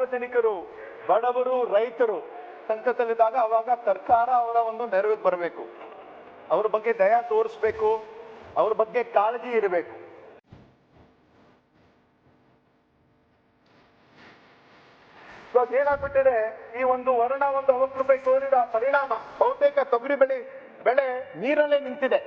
ಸಾರ್ವಜನಿಕರು, ಬಡವರು, ರೈತರು ಸಂಕಟದಲ್ಲಿದ್ದಾಗ ಅವಾಗ ಸರ್ಕಾರ ಅವರ ಒಂದು ನೆರವಿಗೆ ಬರಬೇಕು, ಅವ್ರ ಬಗ್ಗೆ ದಯ ತೋರಿಸ್ಬೇಕು, ಅವ್ರ ಬಗ್ಗೆ ಕಾಳಜಿ ಇರಬೇಕು. ಇವಾಗ ಏನಾಗ್ಬಿಟ್ಟಿದೆ, ಈ ಒಂದು ವರ್ಣ ಒಂದು 90 ರೂಪಾಯಿ ತೋರಿದ ಪರಿಣಾಮ ಬಹುತೇಕ ತೊಗರಿ ಬೆಳೆ ನೀರಲ್ಲೇ ನಿಂತಿದೆ.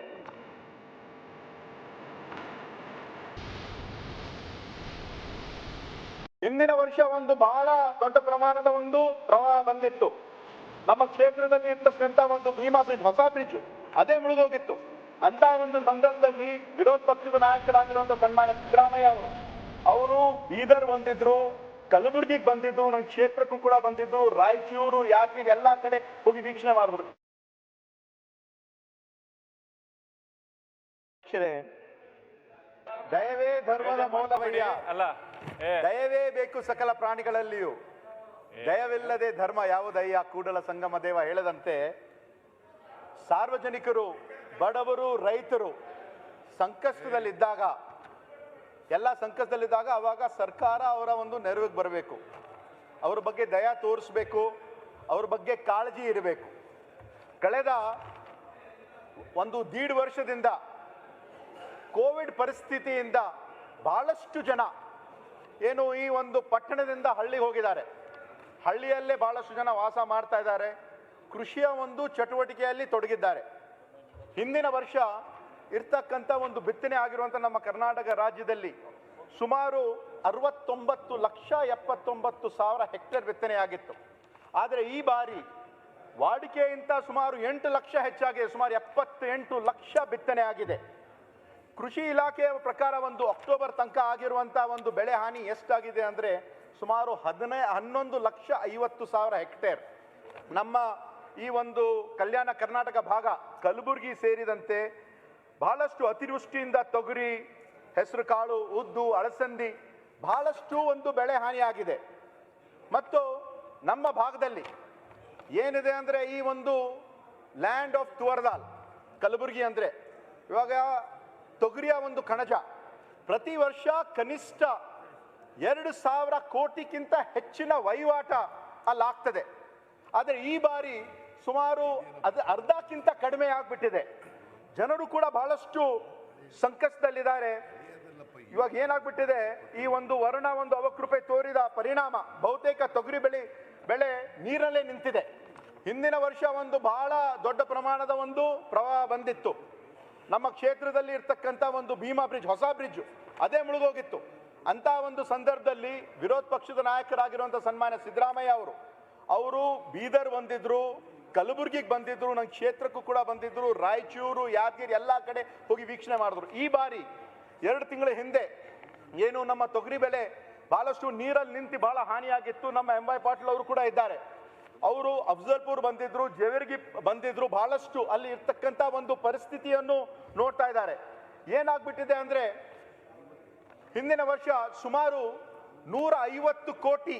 ಹಿಂದಿನ ವರ್ಷ ಒಂದು ಬಹಳ ದೊಡ್ಡ ಪ್ರಮಾಣದ ಒಂದು ಪ್ರವಾಹ ಬಂದಿತ್ತು. ನಮ್ಮ ಕ್ಷೇತ್ರದಲ್ಲಿ ಇರ್ತಕ್ಕಂಥ ಒಂದು ಭೀಮಾ ಬ್ರಿಡ್ಜ್, ಹೊಸ ಬ್ರಿಡ್ಜ್, ಅದೇ ಮುಳುಗೋಗಿತ್ತು. ಅಂತ ಒಂದು ಸಂದರ್ಭದಲ್ಲಿ ವಿರೋಧ ಪಕ್ಷದ ನಾಯಕರಾಗಿರುವಂತ ಸನ್ಮಾನ್ಯ ಸಿದ್ದರಾಮಯ್ಯ ಅವರು ಬೀದರ್ ಬಂದಿದ್ರು, ಕಲಬುರಗಿಗೆ ಬಂದಿದ್ದು, ನನ್ನ ಕ್ಷೇತ್ರಕ್ಕೂ ಕೂಡ ಬಂದಿದ್ದು, ರಾಯಚೂರು, ಯಾದಗಿರಿ ಎಲ್ಲಾ ಕಡೆ ಹೋಗಿ ವೀಕ್ಷಣೆ ಮಾಡಿದ್ರು. ದಯವೇ ಧರ್ಮದ ಮೌಲವಯ್ಯ, ದಯವೇ ಬೇಕು ಸಕಲ ಪ್ರಾಣಿಗಳಲ್ಲಿಯೂ, ದಯವಿಲ್ಲದೆ ಧರ್ಮ ಯಾವುದಯ್ಯ, ಕೂಡಲ ಸಂಗಮ ದೇವ ಹೇಳದಂತೆ ಸಾರ್ವಜನಿಕರು, ಬಡವರು, ರೈತರು ಸಂಕಷ್ಟದಲ್ಲಿದ್ದಾಗ, ಎಲ್ಲ ಸಂಕಷ್ಟದಲ್ಲಿದ್ದಾಗ ಅವಾಗ ಸರ್ಕಾರ ಅವರ ಒಂದು ನೆರವಿಗೆ ಬರಬೇಕು, ಅವ್ರ ಬಗ್ಗೆ ದಯ ತೋರಿಸ್ಬೇಕು, ಅವ್ರ ಬಗ್ಗೆ ಕಾಳಜಿ ಇರಬೇಕು. ಕಳೆದ ಒಂದು 1.5 ವರ್ಷದಿಂದ ಕೋವಿಡ್ ಪರಿಸ್ಥಿತಿಯಿಂದ ಬಹಳಷ್ಟು ಜನ ಏನು ಈ ಒಂದು ಪಟ್ಟಣದಿಂದ ಹಳ್ಳಿಗೆ ಹೋಗಿದ್ದಾರೆ, ಹಳ್ಳಿಯಲ್ಲೇ ಬಹಳಷ್ಟು ಜನ ವಾಸ ಮಾಡ್ತಾ ಇದ್ದಾರೆ, ಕೃಷಿಯ ಒಂದು ಚಟುವಟಿಕೆಯಲ್ಲಿ ತೊಡಗಿದ್ದಾರೆ. ಹಿಂದಿನ ವರ್ಷ ಇರ್ತಕ್ಕಂಥ ಒಂದು ಬಿತ್ತನೆ ಆಗಿರುವಂಥ ನಮ್ಮ ಕರ್ನಾಟಕ ರಾಜ್ಯದಲ್ಲಿ ಸುಮಾರು 69,79,000 ಹೆಕ್ಟೇರ್ ಬಿತ್ತನೆ ಆಗಿತ್ತು. ಆದರೆ ಈ ಬಾರಿ ವಾಡಿಕೆಯಿಂದ ಸುಮಾರು 8 ಲಕ್ಷ ಹೆಚ್ಚಾಗಿದೆ, ಸುಮಾರು 78 ಲಕ್ಷ ಬಿತ್ತನೆ ಆಗಿದೆ. ಕೃಷಿ ಇಲಾಖೆಯ ಪ್ರಕಾರ ಒಂದು ಅಕ್ಟೋಬರ್ ತನಕ ಆಗಿರುವಂಥ ಒಂದು ಬೆಳೆ ಹಾನಿ ಎಷ್ಟಾಗಿದೆ ಅಂದರೆ ಸುಮಾರು 11,50,000 ಹೆಕ್ಟೇರ್. ನಮ್ಮ ಈ ಒಂದು ಕಲ್ಯಾಣ ಕರ್ನಾಟಕ ಭಾಗ, ಕಲಬುರಗಿ ಸೇರಿದಂತೆ ಬಹಳಷ್ಟು ಅತಿವೃಷ್ಟಿಯಿಂದ ತೊಗರಿ, ಹೆಸರು ಕಾಳು, ಉದ್ದು, ಅಳಸಂದಿ ಬಹಳಷ್ಟು ಒಂದು ಬೆಳೆ ಹಾನಿಯಾಗಿದೆ. ಮತ್ತು ನಮ್ಮ ಭಾಗದಲ್ಲಿ ಏನಿದೆ ಅಂದರೆ ಈ ಒಂದು ಲ್ಯಾಂಡ್ ಆಫ್ ತುವರ್ದಾಲ್, ಕಲಬುರಗಿ ಅಂದರೆ ಇವಾಗ ತೊಗರಿಯ ಒಂದು ಕಣಜ, ಪ್ರತಿ ವರ್ಷ ಕನಿಷ್ಠ 2,000 ಕೋಟಿಗಿಂತ ಹೆಚ್ಚಿನ ವಹಿವಾಟ ಅಲ್ಲಾಗ್ತದೆ. ಆದರೆ ಈ ಬಾರಿ ಸುಮಾರು ಅರ್ಧಕ್ಕಿಂತ ಕಡಿಮೆ ಆಗಿಬಿಟ್ಟಿದೆ. ಜನರು ಕೂಡ ಬಹಳಷ್ಟು ಸಂಕಷ್ಟದಲ್ಲಿದ್ದಾರೆ. ಇವಾಗ ಏನಾಗ್ಬಿಟ್ಟಿದೆ, ಈ ಒಂದು ವರ್ಣ ಒಂದು 90 ರೂಪಾಯಿ ತೋರಿದ ಪರಿಣಾಮ ಬಹುತೇಕ ತೊಗರಿ ಬೆಳೆ ನೀರಲ್ಲೇ ನಿಂತಿದೆ. ಹಿಂದಿನ ವರ್ಷ ಒಂದು ಬಹಳ ದೊಡ್ಡ ಪ್ರಮಾಣದ ಒಂದು ಪ್ರವಾಹ ಬಂದಿತ್ತು. ನಮ್ಮ ಕ್ಷೇತ್ರದಲ್ಲಿ ಇರ್ತಕ್ಕಂಥ ಒಂದು ಭೀಮಾ ಬ್ರಿಡ್ಜ್, ಹೊಸ ಬ್ರಿಡ್ಜ್, ಅದೇ ಮುಳುಗೋಗಿತ್ತು. ಅಂತ ಒಂದು ಸಂದರ್ಭದಲ್ಲಿ ವಿರೋಧ ಪಕ್ಷದ ನಾಯಕರಾಗಿರುವಂಥ ಸನ್ಮಾನ್ಯ ಸಿದ್ದರಾಮಯ್ಯ ಅವರು ಬೀದರ್ ಬಂದಿದ್ರು, ಕಲಬುರಗಿಗೆ ಬಂದಿದ್ರು, ನನ್ನ ಕ್ಷೇತ್ರಕ್ಕೂ ಕೂಡ ಬಂದಿದ್ರು, ರಾಯಚೂರು, ಯಾದಗಿರಿ ಎಲ್ಲ ಕಡೆ ಹೋಗಿ ವೀಕ್ಷಣೆ ಮಾಡಿದ್ರು. ಈ ಬಾರಿ 2 ತಿಂಗಳ ಹಿಂದೆ ಏನು ನಮ್ಮ ತೊಗರಿ ಬೆಳೆ ಬಹಳಷ್ಟು ನೀರಲ್ಲಿ ನಿಂತು ಬಹಳ ಹಾನಿಯಾಗಿತ್ತು. ನಮ್ಮ ಎಂ ವೈ ಪಾಟೀಲ್ ಅವರು ಕೂಡ ಇದ್ದಾರೆ, ಅವರು ಅಫ್ಜಲ್ಪುರ್ ಬಂದಿದ್ರು, ಜೇವರ್ಗಿ ಬಂದಿದ್ರು, ಬಹಳಷ್ಟು ಅಲ್ಲಿ ಇರ್ತಕ್ಕಂಥ ಒಂದು ಪರಿಸ್ಥಿತಿಯನ್ನು ನೋಡ್ತಾ ಇದ್ದಾರೆ. ಏನಾಗ್ಬಿಟ್ಟಿದೆ ಅಂದರೆ ಹಿಂದಿನ ವರ್ಷ ಸುಮಾರು 150 ಕೋಟಿ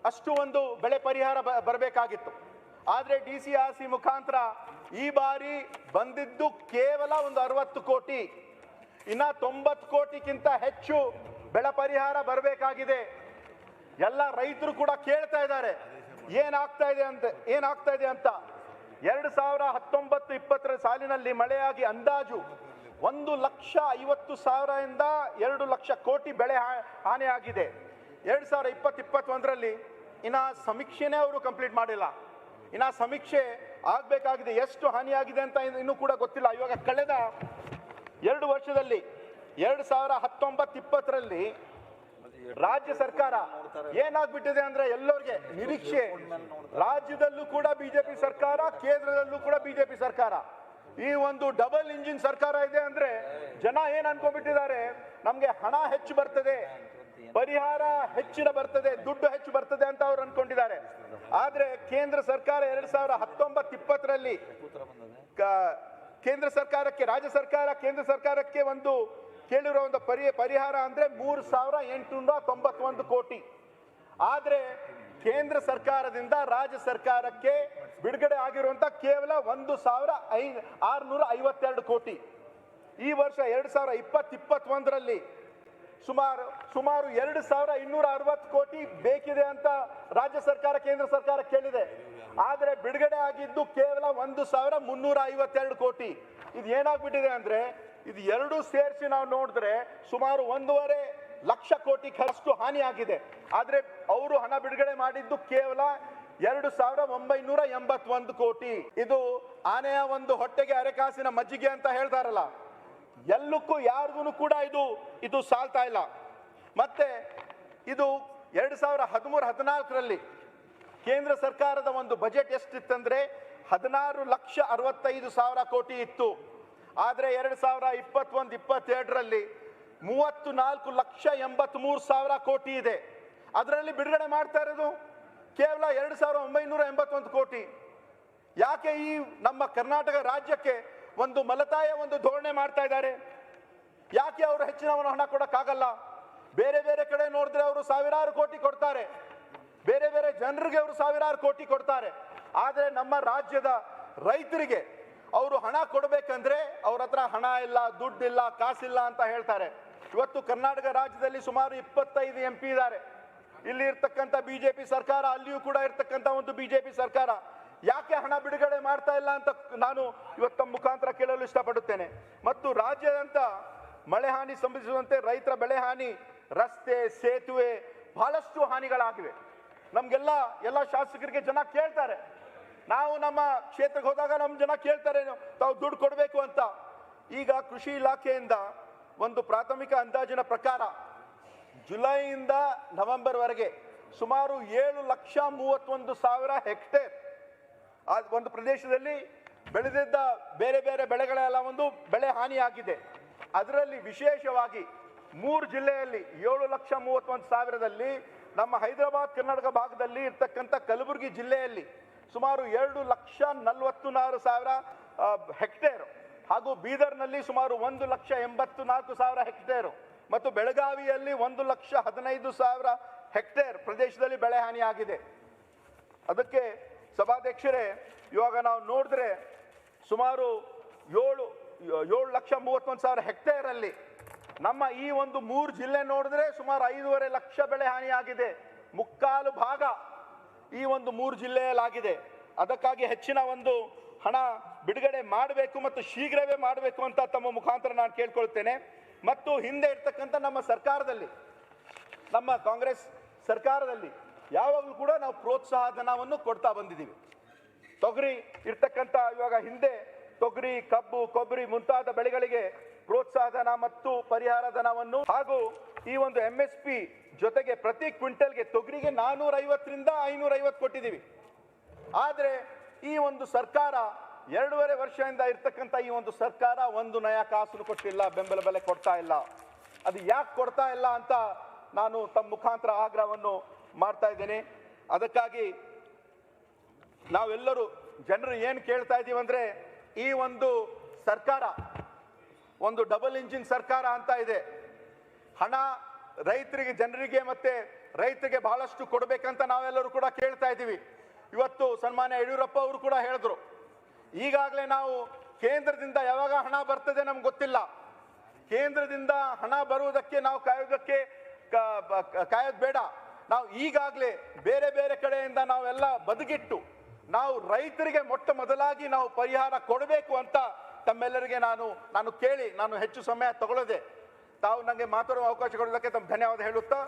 ಅಷ್ಟು ಒಂದು ಬೆಳೆ ಪರಿಹಾರ ಬರಬೇಕಾಗಿತ್ತು. ಆದರೆ DCRC ಮುಖಾಂತರ ಈ ಬಾರಿ ಬಂದಿದ್ದು ಕೇವಲ ಒಂದು 60 ಕೋಟಿ, ಇನ್ನ 90 ಕೋಟಿಗಿಂತ ಹೆಚ್ಚು ಬೆಳೆ ಪರಿಹಾರ ಬರಬೇಕಾಗಿದೆ. ಎಲ್ಲ ರೈತರು ಕೂಡ ಕೇಳ್ತಾ ಇದ್ದಾರೆ ಏನಾಗ್ತಾ ಇದೆ ಅಂತ. 2019-20 ಸಾಲಿನಲ್ಲಿ ಮಳೆಯಾಗಿ ಅಂದಾಜು 1,50,000 ಇಂದ 2 ಲಕ್ಷ ಕೋಟಿ ಬೆಳೆ ಹಾನಿ ಆಗಿದೆ. 2020-21ರಲ್ಲಿ ಇನ್ನ ಸಮೀಕ್ಷೆನೇ ಅವರು ಕಂಪ್ಲೀಟ್ ಮಾಡಿಲ್ಲ. ಇನ್ನ ಸಮೀಕ್ಷೆ ಆಗಬೇಕಾಗಿದೆ, ಎಷ್ಟು ಹಾನಿಯಾಗಿದೆ ಅಂತ ಇನ್ನೂ ಕೂಡ ಗೊತ್ತಿಲ್ಲ. ಇವಾಗ ಕಳೆದ 2 ವರ್ಷದಲ್ಲಿ 2019-20ರಲ್ಲಿ ರಾಜ್ಯ ಸರ್ಕಾರ ಏನಾಗ್ಬಿಟ್ಟಿದೆ ಅಂದ್ರೆ ಎಲ್ಲರಿಗೆ ನಿರೀಕ್ಷೆ, ರಾಜ್ಯದಲ್ಲೂ ಕೂಡ ಬಿಜೆಪಿ ಸರ್ಕಾರ, ಕೇಂದ್ರದಲ್ಲೂ ಕೂಡ ಬಿಜೆಪಿ ಸರ್ಕಾರ, ಈ ಒಂದು ಡಬಲ್ ಇಂಜಿನ್ ಸರ್ಕಾರ ಇದೆ ಅಂದ್ರೆ ಜನ ಏನ್ ಅನ್ಕೊಂಡ್ಬಿಟ್ಟಿದ್ದಾರೆ, ನಮ್ಗೆ ಹಣ ಹೆಚ್ಚು ಬರ್ತದೆ, ಪರಿಹಾರ ಹೆಚ್ಚಿನ ಬರ್ತದೆ, ದುಡ್ಡು ಹೆಚ್ಚು ಬರ್ತದೆ ಅಂತ ಅವ್ರು ಅನ್ಕೊಂಡಿದ್ದಾರೆ. ಆದ್ರೆ ಕೇಂದ್ರ ಸರ್ಕಾರ 2019-20ರಲ್ಲಿ ಕೇಂದ್ರ ಸರ್ಕಾರಕ್ಕೆ, ರಾಜ್ಯ ಸರ್ಕಾರ ಕೇಂದ್ರ ಸರ್ಕಾರಕ್ಕೆ ಒಂದು ಕೇಳಿರೋ ಒಂದು ಪರಿಹಾರ ಅಂದ್ರೆ 3,891 ಕೋಟಿ. ಆದ್ರೆ ಕೇಂದ್ರ ಸರ್ಕಾರದಿಂದ ರಾಜ್ಯ ಸರ್ಕಾರಕ್ಕೆ ಬಿಡುಗಡೆ ಆಗಿರುವಂತ ಕೇವಲ 1,652 ಕೋಟಿ. ಈ ವರ್ಷ 2020-21ರಲ್ಲಿ ಸುಮಾರು 2,260 ಕೋಟಿ ಬೇಕಿದೆ ಅಂತ ರಾಜ್ಯ ಸರ್ಕಾರ ಕೇಂದ್ರ ಸರ್ಕಾರ ಕೇಳಿದೆ. ಆದರೆ ಬಿಡುಗಡೆ ಆಗಿದ್ದು ಕೇವಲ 1,352 ಕೋಟಿ. ಇದು ಏನಾಗ್ಬಿಟ್ಟಿದೆ ಅಂದ್ರೆ ಇದು ಎರಡೂ ಸೇರಿಸಿ ನಾವು ನೋಡಿದ್ರೆ ಸುಮಾರು 1.5 ಲಕ್ಷ ಕೋಟಿ ಅಷ್ಟು ಹಾನಿ ಆಗಿದೆ. ಆದ್ರೆ ಅವರು ಹಣ ಬಿಡುಗಡೆ ಮಾಡಿದ್ದು ಕೇವಲ 2,981 ಕೋಟಿ. ಇದು ಆನೆಯ ಒಂದು ಹೊಟ್ಟೆಗೆ ಅರೆಕಾಸಿನ ಮಜ್ಜಿಗೆ ಅಂತ ಹೇಳ್ತಾರಲ್ಲ, ಎಲ್ಲಕ್ಕೂ ಯಾರಿಗೂ ಕೂಡ ಇದು ಸಾಲ್ತಾ ಇಲ್ಲ. ಮತ್ತೆ ಇದು 2013-14ರಲ್ಲಿ ಕೇಂದ್ರ ಸರ್ಕಾರದ ಒಂದು ಬಜೆಟ್ ಎಷ್ಟಿತ್ತಂದ್ರೆ 16,65,000 ಕೋಟಿ ಇತ್ತು. ಆದ್ರೆ 2021-22ರಲ್ಲಿ 34,83,000 ಕೋಟಿ ಇದೆ. ಅದರಲ್ಲಿ ಬಿಡುಗಡೆ ಮಾಡ್ತಾ ಇರೋದು ಕೇವಲ 2,981 ಕೋಟಿ. ಯಾಕೆ ಈ ನಮ್ಮ ಕರ್ನಾಟಕ ರಾಜ್ಯಕ್ಕೆ ಒಂದು ಮಲತಾಯ ಒಂದು ಧೋರಣೆ ಮಾಡ್ತಾ ಇದ್ದಾರೆ? ಯಾಕೆ ಅವರು ಹೆಚ್ಚಿನ ಹಣ ಕೊಡಕ್ಕಾಗಲ್ಲ? ಬೇರೆ ಬೇರೆ ಕಡೆ ನೋಡಿದ್ರೆ ಅವರು ಸಾವಿರಾರು ಕೋಟಿ ಕೊಡ್ತಾರೆ, ಬೇರೆ ಬೇರೆ ಜನರಿಗೆ ಅವರು ಸಾವಿರಾರು ಕೋಟಿ ಕೊಡ್ತಾರೆ. ಆದ್ರೆ ನಮ್ಮ ರಾಜ್ಯದ ರೈತರಿಗೆ ಅವರು ಹಣ ಕೊಡಬೇಕಂದ್ರೆ ಅವ್ರ ಹತ್ರ ಹಣ ಇಲ್ಲ, ದುಡ್ಡಿಲ್ಲ, ಕಾಸಿಲ್ಲ ಅಂತ ಹೇಳ್ತಾರೆ. ಇವತ್ತು ಕರ್ನಾಟಕ ರಾಜ್ಯದಲ್ಲಿ ಸುಮಾರು 25 MP ಇದ್ದಾರೆ. ಇಲ್ಲಿ ಇರ್ತಕ್ಕಂಥ ಬಿಜೆಪಿ ಸರ್ಕಾರ, ಅಲ್ಲಿಯೂ ಕೂಡ ಇರ್ತಕ್ಕಂಥ ಒಂದು ಬಿಜೆಪಿ ಸರ್ಕಾರ ಯಾಕೆ ಹಣ ಬಿಡುಗಡೆ ಮಾಡ್ತಾ ಇಲ್ಲ ಅಂತ ನಾನು ಇವತ್ತು ಮುಖಾಂತರ ಕೇಳಲು ಇಷ್ಟಪಡುತ್ತೇನೆ. ಮತ್ತು ರಾಜ್ಯಾದ್ಯಂತ ಮಳೆ ಹಾನಿ ಸಂಭವಿಸುವಂತೆ ರೈತರ ಬೆಳೆ ಹಾನಿ, ರಸ್ತೆ, ಸೇತುವೆ ಬಹಳಷ್ಟು ಹಾನಿಗಳಾಗಿವೆ. ಎಲ್ಲ ಶಾಸಕರಿಗೆ ಜನ ಕೇಳ್ತಾರೆ, ನಾವು ನಮ್ಮ ಕ್ಷೇತ್ರಕ್ಕೆ ಹೋದಾಗ ನಮ್ಮ ಜನ ಕೇಳ್ತಾರೆ ತಾವು ದುಡ್ಡು ಕೊಡಬೇಕು ಅಂತ. ಈಗ ಕೃಷಿ ಇಲಾಖೆಯಿಂದ ಒಂದು ಪ್ರಾಥಮಿಕ ಅಂದಾಜಿನ ಪ್ರಕಾರ ಜುಲೈಯಿಂದ ನವೆಂಬರ್ ವರೆಗೆ ಸುಮಾರು 7,31,000 ಹೆಕ್ಟೇರ್ ಒಂದು ಪ್ರದೇಶದಲ್ಲಿ ಬೆಳೆದಿದ್ದ ಬೇರೆ ಬೇರೆ ಬೆಳೆಗಳೆಲ್ಲ ಒಂದು ಬೆಳೆ ಹಾನಿಯಾಗಿದೆ. ಅದರಲ್ಲಿ ವಿಶೇಷವಾಗಿ 3 ಜಿಲ್ಲೆಯಲ್ಲಿ 7,31,000ದಲ್ಲಿ ನಮ್ಮ ಹೈದರಾಬಾದ್ ಕರ್ನಾಟಕ ಭಾಗದಲ್ಲಿ ಇರ್ತಕ್ಕಂಥ ಕಲಬುರಗಿ ಜಿಲ್ಲೆಯಲ್ಲಿ ಸುಮಾರು 2,44,000 ಹೆಕ್ಟೇರ್ ಹಾಗೂ ಬೀದರ್ನಲ್ಲಿ ಸುಮಾರು 1,84,000 ಹೆಕ್ಟೇರ್ ಮತ್ತು ಬೆಳಗಾವಿಯಲ್ಲಿ 1,15,000 ಹೆಕ್ಟೇರ್ ಪ್ರದೇಶದಲ್ಲಿ ಬೆಳೆ ಹಾನಿಯಾಗಿದೆ. ಅದಕ್ಕೆ ಸಭಾಧ್ಯಕ್ಷರೇ, ಇವಾಗ ನಾವು ನೋಡಿದ್ರೆ ಸುಮಾರು 7,31,000 ಹೆಕ್ಟೇರ್ ಅಲ್ಲಿ ನಮ್ಮ ಈ ಒಂದು 3 ಜಿಲ್ಲೆ ನೋಡಿದ್ರೆ ಸುಮಾರು 5.5 ಲಕ್ಷ ಬೆಳೆ ಹಾನಿಯಾಗಿದೆ. ಮುಕ್ಕಾಲು ಭಾಗ ಈ ಒಂದು 3 ಜಿಲ್ಲೆಯಲ್ಲಾಗಿದೆ. ಅದಕ್ಕಾಗಿ ಹೆಚ್ಚಿನ ಒಂದು ಹಣ ಬಿಡುಗಡೆ ಮಾಡಬೇಕು ಮತ್ತು ಶೀಘ್ರವೇ ಮಾಡಬೇಕು ಅಂತ ತಮ್ಮ ಮುಖಾಂತರ ನಾನು ಕೇಳ್ಕೊಳ್ತೇನೆ. ಮತ್ತು ಹಿಂದೆ ಇರ್ತಕ್ಕಂಥ ನಮ್ಮ ಸರ್ಕಾರದಲ್ಲಿ, ನಮ್ಮ ಕಾಂಗ್ರೆಸ್ ಸರ್ಕಾರದಲ್ಲಿ ಯಾವಾಗಲೂ ಕೂಡ ನಾವು ಪ್ರೋತ್ಸಾಹ ಧನವನ್ನು ಕೊಡ್ತಾ ಬಂದಿದ್ದೀವಿ. ತೊಗರಿ ಇರ್ತಕ್ಕಂಥ ಇವಾಗ ಹಿಂದೆ ತೊಗರಿ, ಕಬ್ಬು, ಕೊಬ್ಬರಿ ಮುಂತಾದ ಬೆಳೆಗಳಿಗೆ ಪ್ರೋತ್ಸಾಹ ಧನ ಮತ್ತು ಪರಿಹಾರ ಧನವನ್ನು ಹಾಗೂ ಈ ಒಂದು MSP ಜೊತೆಗೆ ಪ್ರತಿ ಕ್ವಿಂಟಲ್ಗೆ ತೊಗರಿಗೆ 450ರಿಂದ 550 ಕೊಟ್ಟಿದ್ದೀವಿ. ಆದರೆ ಈ ಒಂದು ಸರ್ಕಾರ 2.5 ವರ್ಷದಿಂದ ಇರ್ತಕ್ಕಂಥ ಈ ಒಂದು ಸರ್ಕಾರ 1 ನಯ ಕಾಸು ಕೊಟ್ಟಿಲ್ಲ, ಬೆಂಬಲ ಬೆಲೆ ಕೊಡ್ತಾ ಇಲ್ಲ. ಅದು ಯಾಕೆ ಕೊಡ್ತಾ ಇಲ್ಲ ಅಂತ ನಾನು ತಮ್ಮ ಮುಖಾಂತರ ಆಗ್ರಹವನ್ನು ಮಾಡ್ತಾ ಇದ್ದೇನೆ. ಅದಕ್ಕಾಗಿ ನಾವೆಲ್ಲರೂ ಜನರು ಏನು ಕೇಳ್ತಾ ಇದ್ದೀವಿ ಅಂದ್ರೆ, ಈ ಒಂದು ಸರ್ಕಾರ ಒಂದು ಡಬಲ್ ಇಂಜಿನ್ ಸರ್ಕಾರ ಅಂತ ಇದೆ. ಹಣ ರೈತರಿಗೆ, ಜನರಿಗೆ ಮತ್ತೆ ರೈತರಿಗೆ ಬಹಳಷ್ಟು ಕೊಡಬೇಕಂತ ನಾವೆಲ್ಲರೂ ಕೂಡ ಕೇಳ್ತಾ ಇದ್ದೀವಿ. ಇವತ್ತು ಸನ್ಮಾನ್ಯ ಯಡಿಯೂರಪ್ಪ ಅವರು ಕೂಡ ಹೇಳಿದ್ರು, ಈಗಾಗಲೇ ನಾವು ಕೇಂದ್ರದಿಂದ ಯಾವಾಗ ಹಣ ಬರ್ತದೆ ನಮ್ಗೆ ಗೊತ್ತಿಲ್ಲ, ಕೇಂದ್ರದಿಂದ ಹಣ ಬರುವುದಕ್ಕೆ ನಾವು ಕಾಯೋದು ಬೇಡ, ನಾವು ಈಗಾಗಲೇ ಬೇರೆ ಬೇರೆ ಕಡೆಯಿಂದ ನಾವೆಲ್ಲ ಬದುಕಿಟ್ಟು ನಾವು ರೈತರಿಗೆ ಮೊಟ್ಟ ಮೊದಲಾಗಿ ನಾವು ಪರಿಹಾರ ಕೊಡಬೇಕು ಅಂತ ತಮ್ಮೆಲ್ಲರಿಗೆ ನಾನು ಕೇಳಿ, ನಾನು ಹೆಚ್ಚು ಸಮಯ ತಗೊಳ್ಳದೆ ತಾವು ನನಗೆ ಮಾತಾಡುವ ಅವಕಾಶ ಕೊಡೋದಕ್ಕೆ ತಮ್ಮ ಧನ್ಯವಾದ ಹೇಳುತ್ತಾ